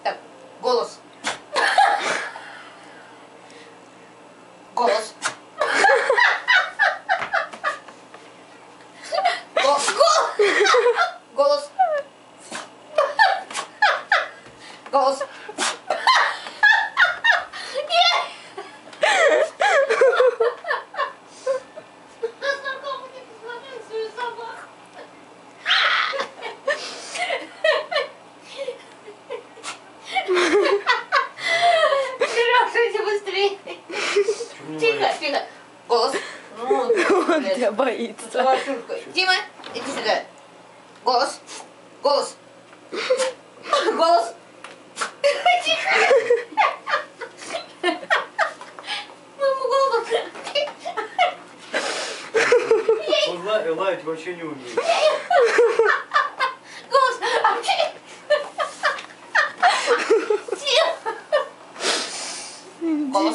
Так, голос. Голос. Голос. Голос. Иди быстрее. Тихо, тихо. Голос. Он тебя боится. Тима, иди сюда. Голос. Голос. Голос. Тихо. Моему голосу. Он лаять вообще не умеет. Голос. Тихо. Голос.